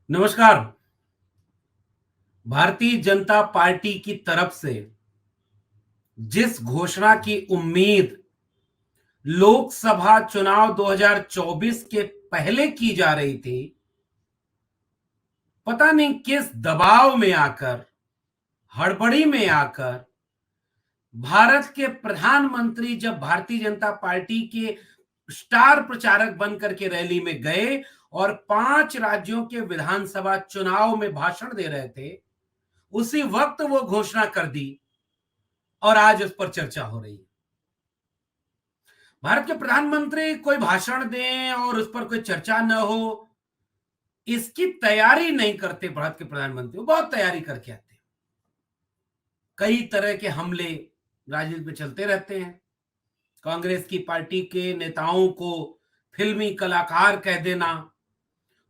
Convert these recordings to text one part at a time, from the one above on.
नमस्कार। भारतीय जनता पार्टी की तरफ से जिस घोषणा की उम्मीद लोकसभा चुनाव 2024 के पहले की जा रही थी, पता नहीं किस दबाव में आकर, हड़बड़ी में आकर भारत के प्रधानमंत्री जब भारतीय जनता पार्टी के स्टार प्रचारक बनकर के रैली में गए और 5 राज्यों के विधानसभा चुनाव में भाषण दे रहे थे, उसी वक्त वो घोषणा कर दी और आज उस पर चर्चा हो रही है। भारत के प्रधानमंत्री कोई भाषण दें और उस पर कोई चर्चा न हो, इसकी तैयारी नहीं करते। भारत के प्रधानमंत्री बहुत तैयारी करके आते हैं। कई तरह के हमले राजनीति में चलते रहते हैं। कांग्रेस की पार्टी के नेताओं को फिल्मी कलाकार कह देना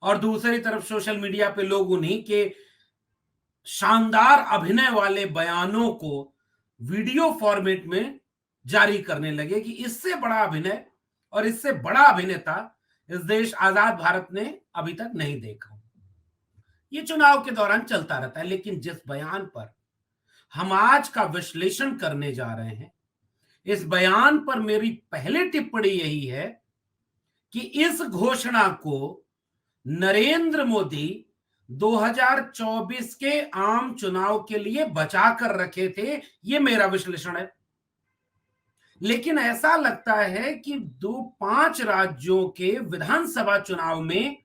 और दूसरी तरफ सोशल मीडिया पे लोग उन्हीं के शानदार अभिनय वाले बयानों को वीडियो फॉर्मेट में जारी करने लगे कि इससे बड़ा अभिनय और इससे बड़ा अभिनेता इस देश आजाद भारत ने अभी तक नहीं देखा। ये चुनाव के दौरान चलता रहता है, लेकिन जिस बयान पर हम आज का विश्लेषण करने जा रहे हैं, इस बयान पर मेरी पहली टिप्पणी यही है कि इस घोषणा को नरेंद्र मोदी 2024 के आम चुनाव के लिए बचा कर रखे थे। ये मेरा विश्लेषण है। लेकिन ऐसा लगता है कि 5 राज्यों के विधानसभा चुनाव में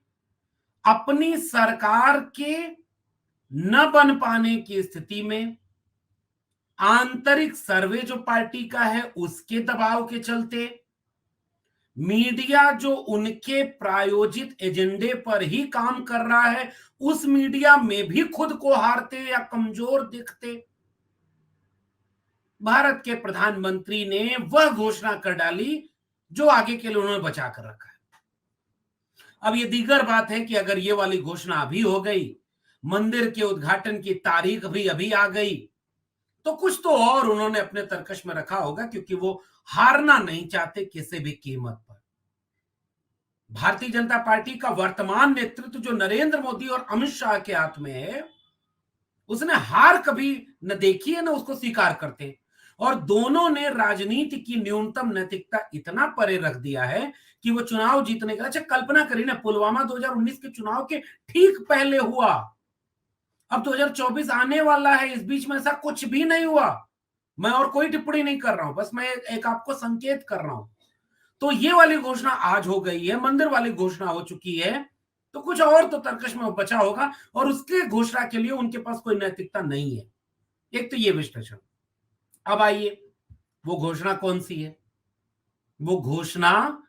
अपनी सरकार के न बन पाने की स्थिति में, आंतरिक सर्वे जो पार्टी का है उसके दबाव के चलते, मीडिया जो उनके प्रायोजित एजेंडे पर ही काम कर रहा है, उस मीडिया में भी खुद को हारते या कमजोर दिखते, भारत के प्रधानमंत्री ने वह घोषणा कर डाली जो आगे के लिए उन्होंने बचा कर रखा है। अब ये दीगर बात है कि अगर ये वाली घोषणा अभी हो गई, मंदिर के उद्घाटन की तारीख भी अभी आ गई, तो कुछ तो और उन्होंने अपने तरकश में रखा होगा, क्योंकि वो हारना नहीं चाहते किसी भी कीमत पर। भारतीय जनता पार्टी का वर्तमान नेतृत्व जो नरेंद्र मोदी और अमित शाह के हाथ में है, उसने हार कभी न देखी है, न उसको स्वीकार करते। और दोनों ने राजनीति की न्यूनतम नैतिकता इतना परे रख दिया है कि वो चुनाव जीतने का, अच्छा कल्पना करिए ना, पुलवामा 2019 के चुनाव के ठीक पहले हुआ। अब 2024 आने वाला है, इस बीच में ऐसा कुछ भी नहीं हुआ। मैं और कोई टिप्पणी नहीं कर रहा हूं, बस मैं एक आपको संकेत कर रहा हूं। तो ये वाली घोषणा आज हो गई है, मंदिर वाली घोषणा हो चुकी है, तो कुछ और तो तर्कश में बचा होगा और उसके घोषणा के लिए उनके पास कोई नैतिकता नहीं है। एक तो ये विश्लेषण। अब आइए, वो घोषणा कौन सी है? वो घोषणा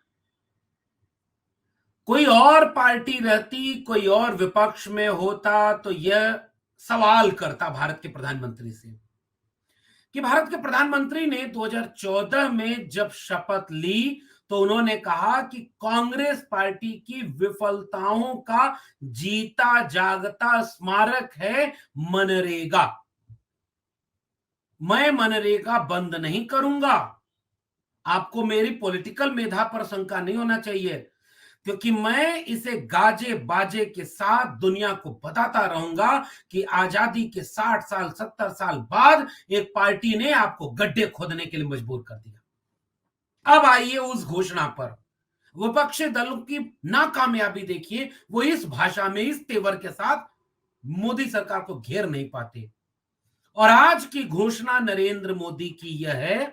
कोई और पार्टी रहती, कोई और विपक्ष में होता तो यह सवाल करता भारत के प्रधानमंत्री से कि भारत के प्रधानमंत्री ने 2014 में जब शपथ ली तो उन्होंने कहा कि कांग्रेस पार्टी की विफलताओं का जीता जागता स्मारक है मनरेगा। मैं मनरेगा बंद नहीं करूंगा। आपको मेरी पॉलिटिकल मेधा पर शंका नहीं होना चाहिए, क्योंकि मैं इसे गाजे बाजे के साथ दुनिया को बताता रहूंगा कि आजादी के 60 साल 70 साल बाद एक पार्टी ने आपको गड्ढे खोदने के लिए मजबूर कर दिया। अब आइए उस घोषणा पर। विपक्षी दलों की नाकामयाबी देखिए, वो इस भाषा में, इस तेवर के साथ मोदी सरकार को घेर नहीं पाते। और आज की घोषणा नरेंद्र मोदी की यह है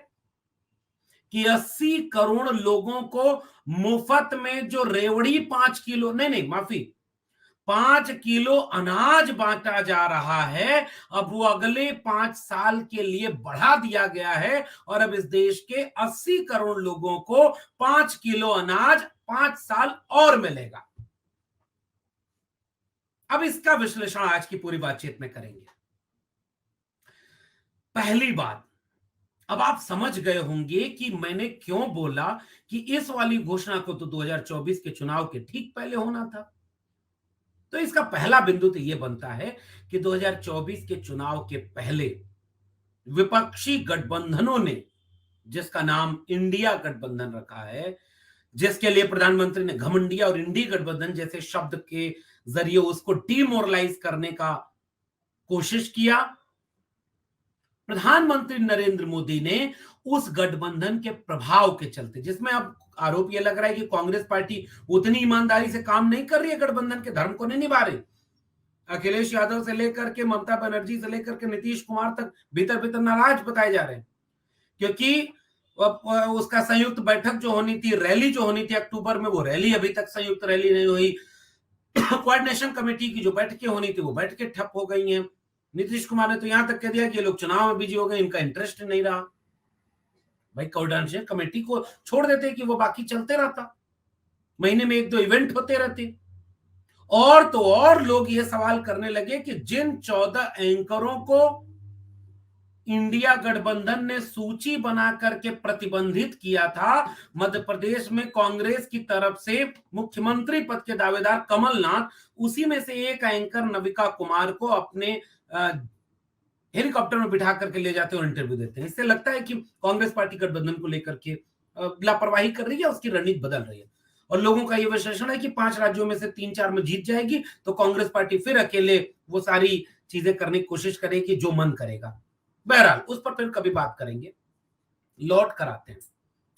कि 80 करोड़ लोगों को मुफ्त में जो रेवड़ी 5 किलो, नहीं माफी, 5 किलो अनाज बांटा जा रहा है, अब वो अगले 5 साल के लिए बढ़ा दिया गया है और अब इस देश के 80 करोड़ लोगों को 5 किलो अनाज 5 साल और मिलेगा। अब इसका विश्लेषण आज की पूरी बातचीत में करेंगे। पहली बात, अब आप समझ गए होंगे कि मैंने क्यों बोला कि इस वाली घोषणा को तो 2024 के चुनाव के ठीक पहले होना था। तो इसका पहला बिंदु तो यह बनता है कि 2024 के चुनाव के पहले विपक्षी गठबंधनों ने, जिसका नाम इंडिया गठबंधन रखा है, जिसके लिए प्रधानमंत्री ने घमंडिया और इंडी गठबंधन जैसे शब्द के जरिए उसको डीमोरलाइज करने का कोशिश किया। प्रधानमंत्री नरेंद्र मोदी ने उस गठबंधन के प्रभाव के चलते, जिसमें अब आरोप यह लग रहा है कि कांग्रेस पार्टी उतनी ईमानदारी से काम नहीं कर रही है, गठबंधन के धर्म को नहीं निभा रही। अखिलेश यादव से लेकर के ममता बनर्जी से लेकर के नीतीश कुमार तक भीतर भीतर नाराज बताए जा रहे हैं, क्योंकि उसका संयुक्त बैठक जो होनी थी, रैली जो होनी थी अक्टूबर में, वो रैली अभी तक संयुक्त रैली नहीं हुई। कोऑर्डिनेशन कमेटी की जो बैठकें होनी थी वो बैठकें ठप हो गई हैं। नीतीश कुमार ने तो यहां तक कह दिया कि ये लोग चुनाव में बिजी हो गए, इनका इंटरेस्ट नहीं रहा। भाई कोऑर्डिनेशन कमेटी को छोड़ देते कि वो बाकी चलते रहता, महीने में 1-2 इवेंट होते रहते। और तो और लोग ये सवाल करने लगे कि जिन 14 एंकरों को इंडिया गठबंधन ने सूची बना करके प्रतिबंधित किया था, मध्य प्रदेश में कांग्रेस की तरफ से मुख्यमंत्री पद के दावेदार कमलनाथ उसी में से एक एंकर नविका कुमार को अपने हेलीकॉप्टर में बिठा करके ले जाते और इंटरव्यू देते हैं। इससे लगता है कि कांग्रेस पार्टी गठबंधन को लेकर के लापरवाही कर रही है, उसकी रणनीति बदल रही है। और लोगों का यह विश्लेषण है कि 5 राज्यों में से 3-4 में जीत जाएगी तो कांग्रेस पार्टी फिर अकेले वो सारी चीजें करने की कोशिश करेगी जो मन करेगा। बहरहाल उस पर फिर कभी बात करेंगे। लौट कर आते हैं।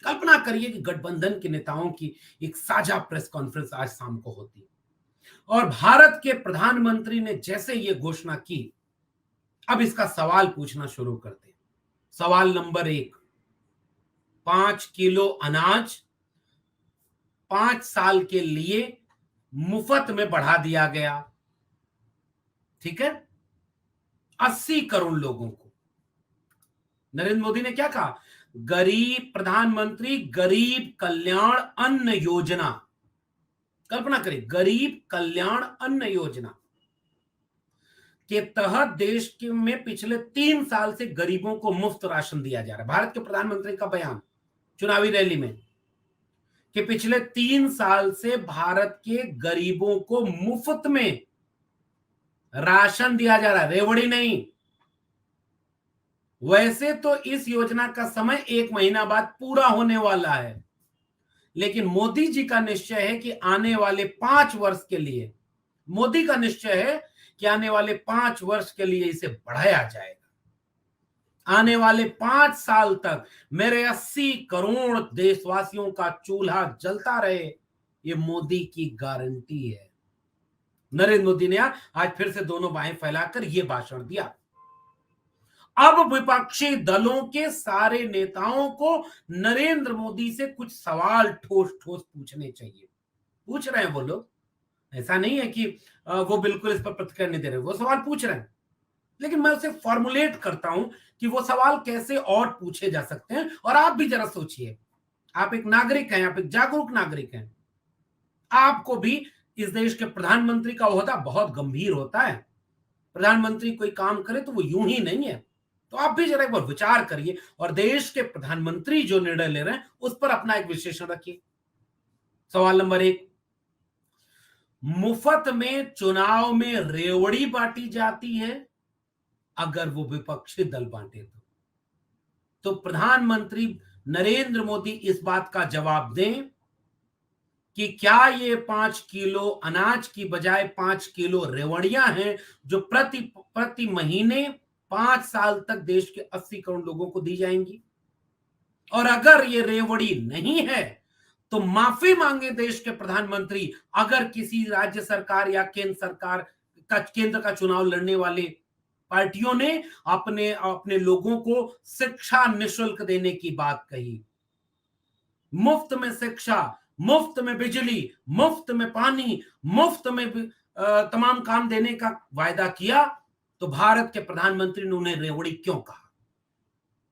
कल्पना करिए कि गठबंधन के नेताओं की एक साझा प्रेस कॉन्फ्रेंस आज शाम को होती और भारत के प्रधानमंत्री ने जैसे ये घोषणा की, अब इसका सवाल पूछना शुरू करते हैं। सवाल नंबर 1, 5 किलो अनाज 5 साल के लिए मुफ्त में बढ़ा दिया गया, ठीक है, 80 करोड़ लोगों को। नरेंद्र मोदी ने क्या कहा? प्रधानमंत्री गरीब कल्याण अन्न योजना। कल्पना करें, गरीब कल्याण अन्न योजना के तहत देश के में पिछले 3 साल से गरीबों को मुफ्त राशन दिया जा रहा है। भारत के प्रधानमंत्री का बयान चुनावी रैली में कि पिछले 3 साल से भारत के गरीबों को मुफ्त में राशन दिया जा रहा है, रेवड़ी नहीं। वैसे तो इस योजना का समय 1 महीना बाद पूरा होने वाला है, लेकिन मोदी जी का निश्चय है कि आने वाले 5 वर्ष के लिए, मोदी का निश्चय है कि आने वाले 5 वर्ष के लिए इसे बढ़ाया जाएगा। आने वाले 5 साल तक मेरे 80 करोड़ देशवासियों का चूल्हा जलता रहे, ये मोदी की गारंटी है। नरेंद्र मोदी ने आज फिर से दोनों बाहें फैलाकर यह भाषण दिया। अब विपक्षी दलों के सारे नेताओं को नरेंद्र मोदी से कुछ सवाल ठोस ठोस पूछने चाहिए। पूछ रहे हैं वो लोग, ऐसा नहीं है कि वो बिल्कुल इस पर प्रतिक्रिया नहीं दे रहे, वो सवाल पूछ रहे हैं, लेकिन मैं उसे फॉर्मुलेट करता हूं कि वो सवाल कैसे और पूछे जा सकते हैं। और आप भी जरा सोचिए, आप एक नागरिक हैं, आप एक जागरूक नागरिक हैं, आपको भी इस देश के प्रधानमंत्री का ओहदा बहुत गंभीर होता है। प्रधानमंत्री कोई काम करे तो वो यूं ही नहीं है, तो आप भी जरा एक बार विचार करिए और देश के प्रधानमंत्री जो निर्णय ले रहे हैं उस पर अपना एक विश्लेषण रखिए। सवाल नंबर 1, मुफ्त में चुनाव में रेवड़ी बांटी जाती है अगर वो विपक्षी दल बांटे तो प्रधानमंत्री नरेंद्र मोदी इस बात का जवाब दें कि क्या ये 5 किलो अनाज की बजाय 5 किलो रेवड़ियां हैं जो प्रति महीने 5 साल तक देश के 80 करोड़ लोगों को दी जाएंगी। और अगर ये रेवड़ी नहीं है तो माफी मांगे देश के प्रधानमंत्री, अगर किसी राज्य सरकार या केंद्र का चुनाव लड़ने वाले पार्टियों ने अपने लोगों को शिक्षा निःशुल्क देने की बात कही, मुफ्त में शिक्षा, मुफ्त में बिजली, मुफ्त में पानी, मुफ्त में तमाम काम देने का वायदा किया, तो भारत के प्रधानमंत्री ने उन्हें रेवड़ी क्यों कहा?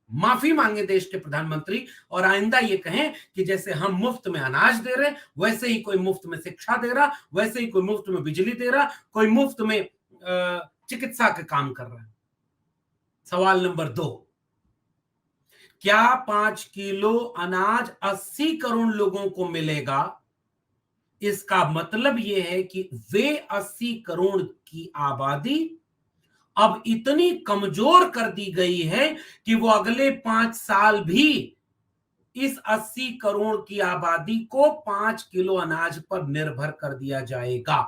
माफी मांगे देश के प्रधानमंत्री और आइंदा ये कहें कि जैसे हम मुफ्त में अनाज दे रहे वैसे ही कोई मुफ्त में शिक्षा दे रहा, वैसे ही कोई मुफ्त में बिजली दे रहा, कोई मुफ्त में चिकित्सा के काम कर रहा है। सवाल नंबर 2, क्या 5 किलो अनाज 80 करोड़ लोगों को मिलेगा? इसका मतलब यह है कि वे 80 करोड़ की आबादी अब इतनी कमजोर कर दी गई है कि वो अगले 5 साल भी इस 80 करोड़ की आबादी को 5 किलो अनाज पर निर्भर कर दिया जाएगा।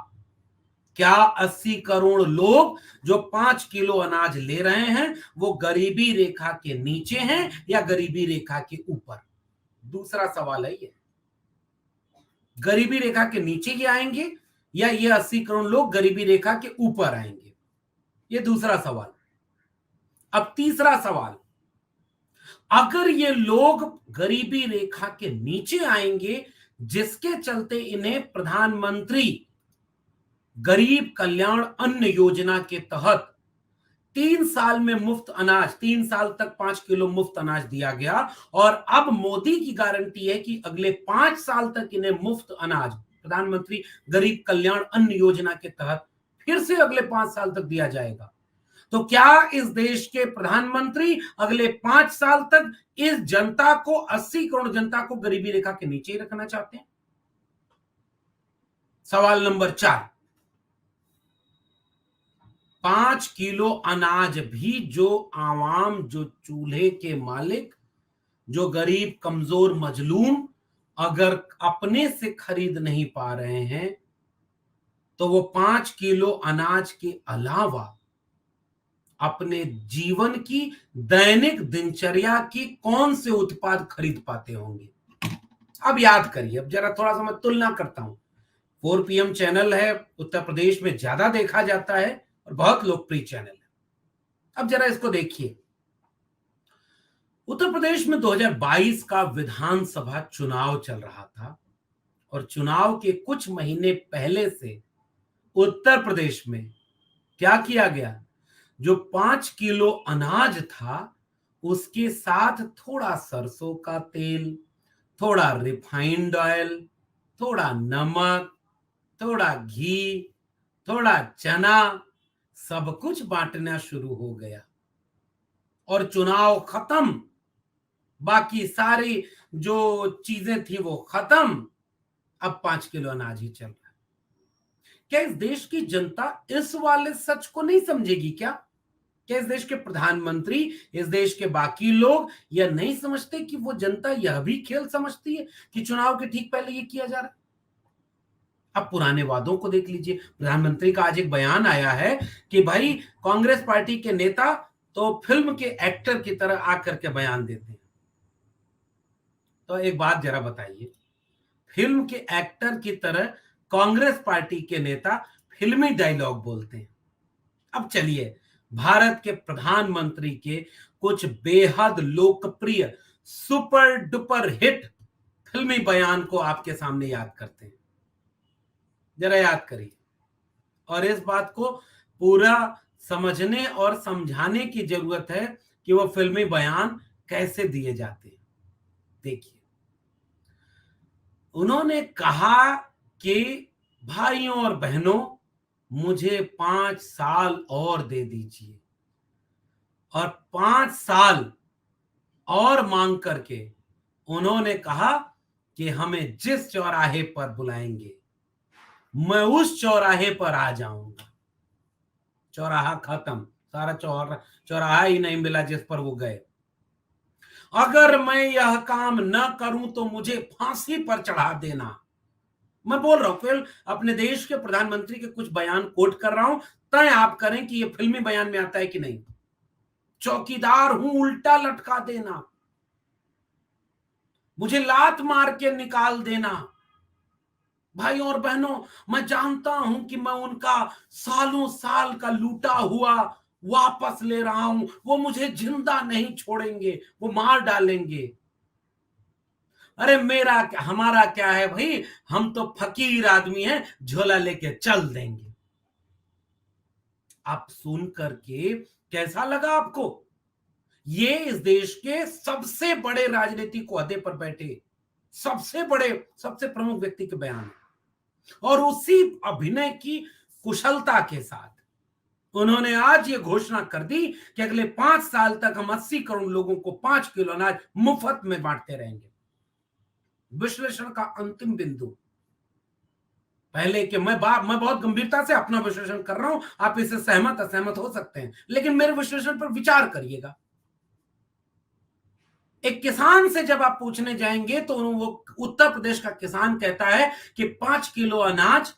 क्या 80 करोड़ लोग जो 5 किलो अनाज ले रहे हैं वो गरीबी रेखा के नीचे हैं या गरीबी रेखा के ऊपर? दूसरा सवाल है ये, गरीबी रेखा के नीचे ही आएंगे या ये 80 करोड़ लोग गरीबी रेखा के ऊपर आएंगे? ये दूसरा सवाल। अब तीसरा सवाल, अगर ये लोग गरीबी रेखा के नीचे आएंगे जिसके चलते इन्हें प्रधानमंत्री गरीब कल्याण अन्न योजना के तहत 3 साल में मुफ्त अनाज, 3 साल तक 5 किलो मुफ्त अनाज दिया गया, और अब मोदी की गारंटी है कि अगले 5 साल तक इन्हें मुफ्त अनाज प्रधानमंत्री गरीब कल्याण अन्न योजना के तहत फिर से अगले 5 साल तक दिया जाएगा। तो क्या इस देश के प्रधानमंत्री अगले 5 साल तक इस जनता को, 80 करोड़ जनता को गरीबी रेखा के नीचे ही रखना चाहते हैं? सवाल नंबर 4, 5 किलो अनाज भी जो आवाम, जो चूल्हे के मालिक, जो गरीब कमजोर मजलूम अगर अपने से खरीद नहीं पा रहे हैं, तो वो 5 किलो अनाज के अलावा अपने जीवन की दैनिक दिनचर्या की कौन से उत्पाद खरीद पाते होंगे? अब याद करिए, अब जरा थोड़ा सा मैं तुलना करता हूं। 4 PM चैनल है, उत्तर प्रदेश में ज्यादा देखा जाता है और बहुत लोकप्रिय चैनल है। अब जरा इसको देखिए, उत्तर प्रदेश में 2022 का विधानसभा चुनाव चल रहा था और चुनाव के कुछ महीने पहले से उत्तर प्रदेश में क्या किया गया, जो 5 किलो अनाज था उसके साथ थोड़ा सरसों का तेल, थोड़ा रिफाइंड ऑयल, थोड़ा नमक, थोड़ा घी, थोड़ा चना, सब कुछ बांटना शुरू हो गया और चुनाव खत्म, बाकी सारी जो चीजें थी वो खत्म, अब 5 किलो अनाज ही चल रहा है। क्या इस देश की जनता इस वाले सच को नहीं समझेगी क्या? क्या इस देश के प्रधानमंत्री, इस देश के बाकी लोग यह नहीं समझते कि वो जनता यह भी खेल समझती है कि चुनाव के ठीक पहले ये किया जा रहा है? अब पुराने वादों को देख लीजिए। प्रधानमंत्री का आज एक बयान आया है कि भाई कांग्रेस पार्टी के नेता तो फिल्म के एक्टर की तरह आकर के बयान देते हैं। तो एक बात जरा बताइए, फिल्म के एक्टर की तरह कांग्रेस पार्टी के नेता फिल्मी डायलॉग बोलते हैं। अब चलिए भारत के प्रधानमंत्री के कुछ बेहद लोकप्रिय सुपर डुपर हिट फिल्मी बयान को आपके सामने याद करते हैं। जरा याद करिए और इस बात को पूरा समझने और समझाने की जरूरत है कि वो फिल्मी बयान कैसे दिए जाते हैं। देखिए, उन्होंने कहा कि भाइयों और बहनों, मुझे 5 साल और दे दीजिए, और 5 साल और मांग करके उन्होंने कहा कि हमें जिस चौराहे पर बुलाएंगे मैं उस चौराहे पर आ जाऊंगा। चौराहा खत्म, सारा चौराहा ही नहीं मिला जिस पर वो गए। अगर मैं यह काम न करूं तो मुझे फांसी पर चढ़ा देना। मैं बोल रहा हूं, फिर अपने देश के प्रधानमंत्री के कुछ बयान कोट कर रहा हूं, तय आप करें कि ये फिल्मी बयान में आता है कि नहीं। चौकीदार हूं, उल्टा लटका देना, मुझे लात मार के निकाल देना। भाइयों और बहनों, मैं जानता हूं कि मैं उनका सालों साल का लूटा हुआ वापस ले रहा हूं, वो मुझे जिंदा नहीं छोड़ेंगे, वो मार डालेंगे। अरे मेरा क्या, हमारा क्या है भाई, हम तो फकीर आदमी हैं, झोला लेके चल देंगे। आप सुन करके कैसा लगा आपको? ये इस देश के सबसे बड़े राजनीतिक ओहदे पर बैठे सबसे बड़े, सबसे प्रमुख व्यक्ति के बयान है, और उसी अभिनय की कुशलता के साथ उन्होंने आज ये घोषणा कर दी कि अगले 5 साल तक हम 80 करोड़ लोगों को 5 किलो अनाज मुफ्त में बांटते रहेंगे। विश्लेषण का अंतिम बिंदु, पहले कि मैं बहुत गंभीरता से अपना विश्लेषण कर रहा हूं, आप इससे सहमत असहमत हो सकते हैं, लेकिन मेरे विश्लेषण पर विचार करिएगा। एक किसान से जब आप पूछने जाएंगे तो वो उत्तर प्रदेश का किसान कहता है कि 5 किलो अनाज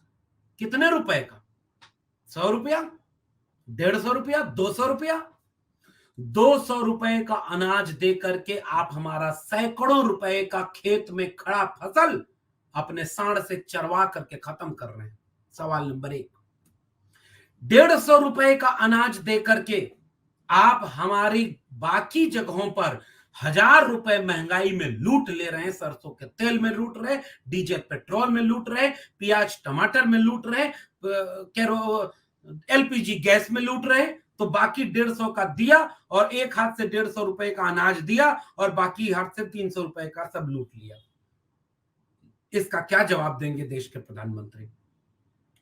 कितने रुपए का, 100 रुपया, 150 रुपया, 200 रुपया। 200 रुपए का अनाज दे करके आप हमारा सैकड़ों रुपए का खेत में खड़ा फसल अपने सांड से चरवा करके खत्म कर रहे हैं। सवाल नंबर 1। 150 रुपए का अनाज दे करके आप हमारी बाकी जगहों पर 1000 रुपए महंगाई में लूट ले रहे हैं। सरसों के तेल में लूट रहे, डीजल पेट्रोल में लूट रहे, प्याज टमाटर में लूट रहे, एलपीजी गैस में लूट रहे। तो बाकी 150 का दिया और एक हाथ से 150 रुपए का अनाज दिया और बाकी हाथ से 300 रुपए का सब लूट लिया। इसका क्या जवाब देंगे देश के प्रधानमंत्री?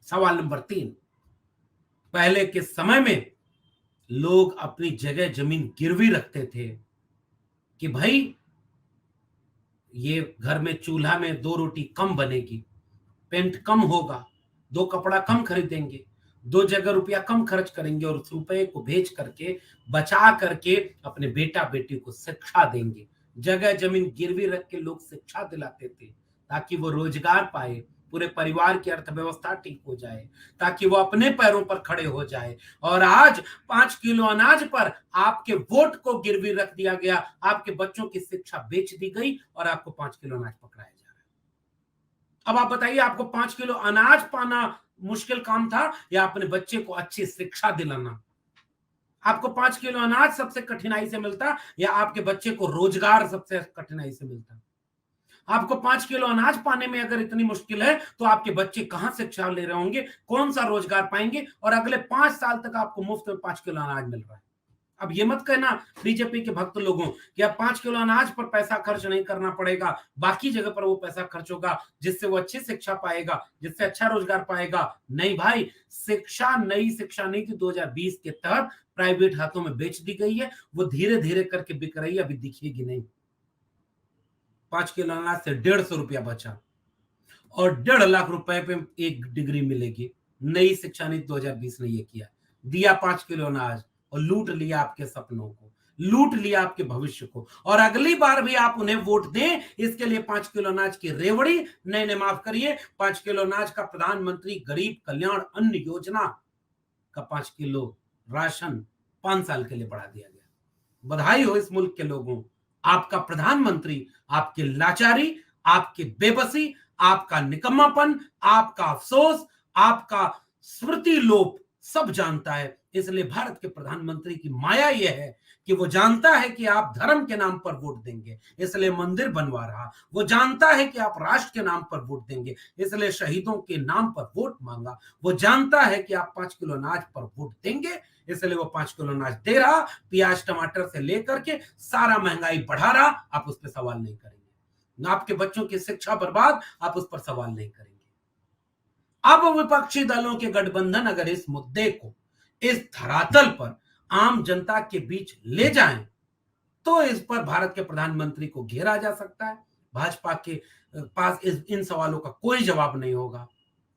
सवाल नंबर 3। पहले के समय में लोग अपनी जगह जमीन गिरवी रखते थे कि भाई ये घर में चूल्हा में 2 रोटी कम बनेगी, पेंट कम होगा, 2 कपड़ा कम खरीदेंगे, 2 जगह रुपया कम खर्च करेंगे और उस रुपए को भेज करके बचा करके अपने बेटा बेटी को शिक्षा देंगे। जगह जमीन गिरवी रख के लोग शिक्षा दिलाते थे ताकि वो रोजगार पाए, पूरे परिवार की अर्थव्यवस्था ठीक हो जाए, ताकि वो अपने पैरों पर खड़े हो जाए। और आज 5 किलो अनाज पर आपके वोट को गिरवी रख दिया गया, आपके बच्चों की शिक्षा बेच दी गई और आपको 5 किलो अनाज पकड़ाया जा रहा है। अब आप बताइए, आपको 5 किलो अनाज पाना मुश्किल काम था या अपने बच्चे को अच्छी शिक्षा दिलाना? आपको 5 किलो अनाज सबसे कठिनाई से मिलता या आपके बच्चे को रोजगार सबसे कठिनाई से मिलता? आपको 5 किलो अनाज पाने में अगर इतनी मुश्किल है तो आपके बच्चे कहां शिक्षा ले रहे होंगे, कौन सा रोजगार पाएंगे? और अगले 5 साल तक आपको मुफ्त में 5 किलो अनाज मिल रहा है। अब ये मत कहना बीजेपी के भक्त लोगों कि अब 5 किलो अनाज पर पैसा खर्च नहीं करना पड़ेगा, बाकी जगह पर वो पैसा खर्च होगा जिससे वो अच्छी शिक्षा पाएगा, जिससे अच्छा रोजगार पाएगा। नहीं भाई, शिक्षा, नई शिक्षा नीति 2020 के तहत प्राइवेट हाथों में बेच दी गई है। वो धीरे धीरे करके बिक रही है, अभी दिखेगी नहीं। 5 किलो अनाज से 150 रुपया बचा और 1.5 लाख रुपए पे एक डिग्री मिलेगी। नई शिक्षा नीति 2020 ने ये किया, दिया 5 किलो अनाज और लूट लिया आपके सपनों को, लूट लिया आपके भविष्य को। और अगली बार भी आप उन्हें वोट दें, इसके लिए 5 किलो अनाज की रेवड़ी नहीं, माफ करिए, 5 किलो अनाज का प्रधानमंत्री गरीब कल्याण अन्न योजना का 5 किलो राशन 5 साल के लिए बढ़ा दिया गया। बधाई हो इस मुल्क के लोगों, आपका प्रधानमंत्री आपकी लाचारी, आपकी बेबसी, आपका निकम्मापन, आपका अफसोस, आपका स्मृति लोप सब जानता है। इसलिए भारत के प्रधानमंत्री की माया यह है कि वो जानता है कि आप धर्म के नाम पर वोट देंगे, इसलिए मंदिर बनवा रहा। वो जानता है कि आप राष्ट्र के नाम पर वोट देंगे, इसलिए शहीदों के नाम पर वोट मांगा। वो जानता है कि आप 5 किलो अनाज पर वोट देंगे, इसलिए वो 5 किलो अनाज दे रहा। प्याज टमाटर से लेकर के सारा महंगाई बढ़ा रहा, आप उस पर सवाल नहीं करेंगे। आपके बच्चों की शिक्षा बर्बाद, आप उस पर सवाल नहीं करेंगे। अब विपक्षी दलों के गठबंधन अगर इस मुद्दे को इस धरातल पर आम जनता के बीच ले जाएं तो इस पर भारत के प्रधानमंत्री को घेरा जा सकता है। भाजपा के पास इन सवालों का कोई जवाब नहीं होगा।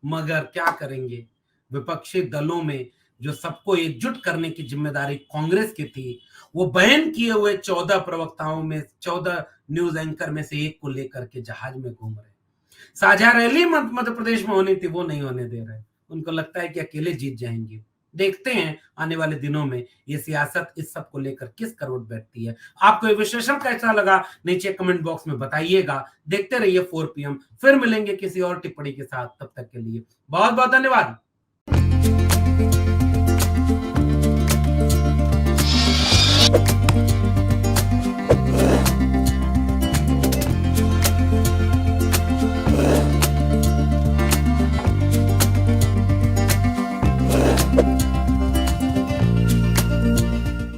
मगर क्या करेंगे, विपक्षी दलों में जो सबको एकजुट करने की जिम्मेदारी कांग्रेस की थी, वो बैन किए हुए 14 प्रवक्ताओं में 14 न्यूज एंकर में से एक को लेकर के जहाज में घूम रहे। साझा रैली मध्य प्रदेश में होनी थी, वो नहीं होने दे रहे। उनको लगता है कि अकेले जीत जाएंगे। देखते हैं आने वाले दिनों में ये सियासत इस सब को लेकर किस करवट बैठती है। आपको ये विश्लेषण कैसा लगा नीचे कमेंट बॉक्स में बताइएगा। देखते रहिए 4 PM, फिर मिलेंगे किसी और टिप्पणी के साथ। तब तक के लिए बहुत बहुत धन्यवाद।